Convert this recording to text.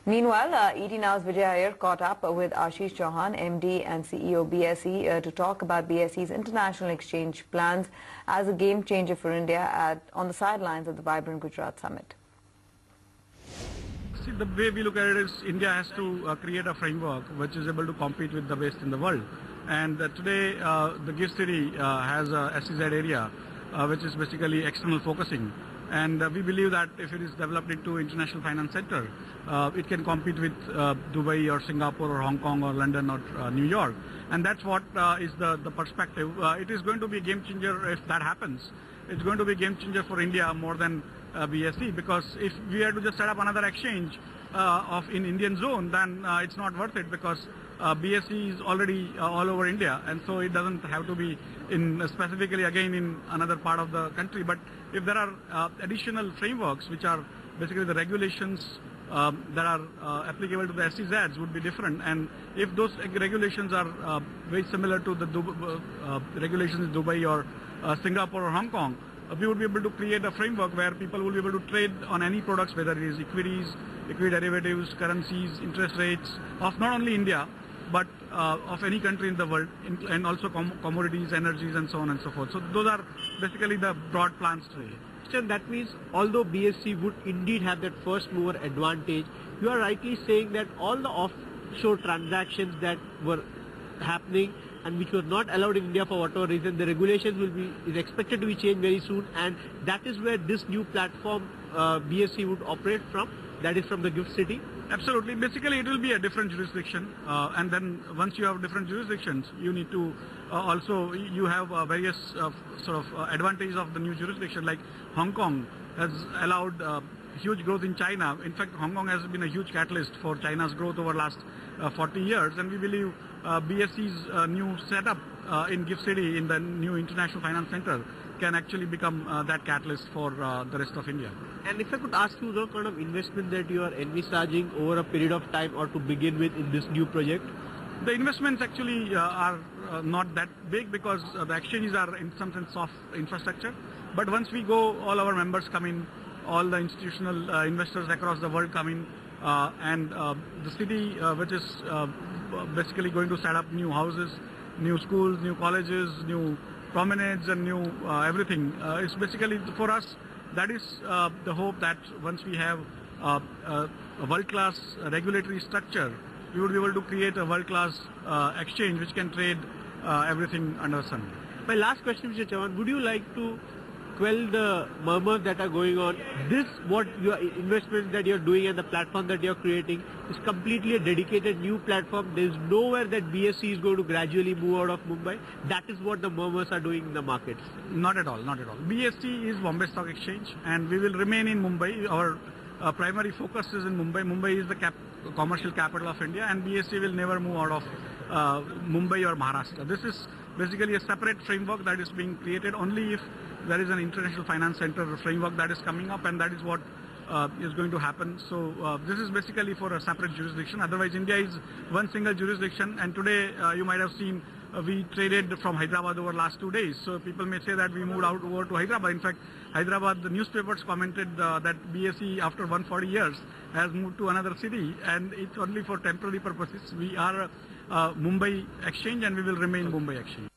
Meanwhile, ET Now's Vijay Iyer caught up with Ashishkumar Chauhan, MD and CEO BSE, to talk about BSE's international exchange plans as a game changer for India on the sidelines of the Vibrant Gujarat Summit. See, the way we look at it is India has to create a framework which is able to compete with the best in the world. And today, the GIFT City has a SEZ area, which is basically external focusing. And we believe that if it is developed into international finance center, it can compete with Dubai or Singapore or Hong Kong or London or New York. And that's what is the perspective. It is going to be a game changer if that happens. It's going to be a game changer for India more than BSE, because if we had to just set up another exchange in Indian zone, then it's not worth it, because BSE is already all over India, and so it doesn't have to be specifically again in another part of the country. But if there are additional frameworks, which are basically the regulations that are applicable to the SEZs would be different, and if those regulations are very similar to the regulations in Dubai or Singapore or Hong Kong, we would be able to create a framework where people will be able to trade on any products, whether it is equities, equity derivatives, currencies, interest rates of not only India, but of any country in the world, and also commodities, energies, and so on and so forth. So those are basically the broad plans today. That means although BSE would indeed have that first mover advantage, you are rightly saying that all the offshore transactions that were happening and which were not allowed in India for whatever reason, the regulations is expected to be changed very soon, and that is where this new platform BSE would operate from, that is from the GIFT City? Absolutely. Basically, it will be a different jurisdiction, and then once you have different jurisdictions, you need to you have various sort of advantages of the new jurisdiction. Like Hong Kong has allowed huge growth in China. In fact, Hong Kong has been a huge catalyst for China's growth over the last 40 years, and we believe BSE's new setup in GIFT City, in the new International Finance Center, can actually become that catalyst for the rest of India. And if I could ask you, what kind of investment that you are envisaging over a period of time or to begin with in this new project? The investments actually are not that big, because the exchanges are in some sense soft infrastructure. But once we go, all our members come in, all the institutional investors across the world come in, and the city, which is basically going to set up new houses, new schools, new colleges, new promenades, and new everything. It's basically, for us, that is the hope, that once we have a world-class regulatory structure, we would be able to create a world-class exchange which can trade everything under the sun. My last question, Mr. Chauhan, would you like to quell the murmurs that are going on? This, what your investments that you're doing and the platform that you're creating, is completely a dedicated new platform. There's nowhere that BSE is going to gradually move out of Mumbai. That is what the murmurs are doing in the markets. Not at all, not at all. BSE is Bombay Stock Exchange, and we will remain in Mumbai. Our primary focus is in Mumbai. Mumbai is the commercial capital of India, and BSE will never move out of Mumbai or Maharashtra. This is basically a separate framework that is being created only if there is an international finance center framework that is coming up, and that is what is going to happen. So this is basically for a separate jurisdiction. Otherwise, India is one single jurisdiction, and today you might have seen we traded from Hyderabad over the last 2 days. So people may say that we moved out over to Hyderabad. In fact, Hyderabad, the newspapers commented that BSE, after 140 years, has moved to another city, and it's only for temporary purposes. We are a Mumbai exchange, and we will remain Mumbai exchange.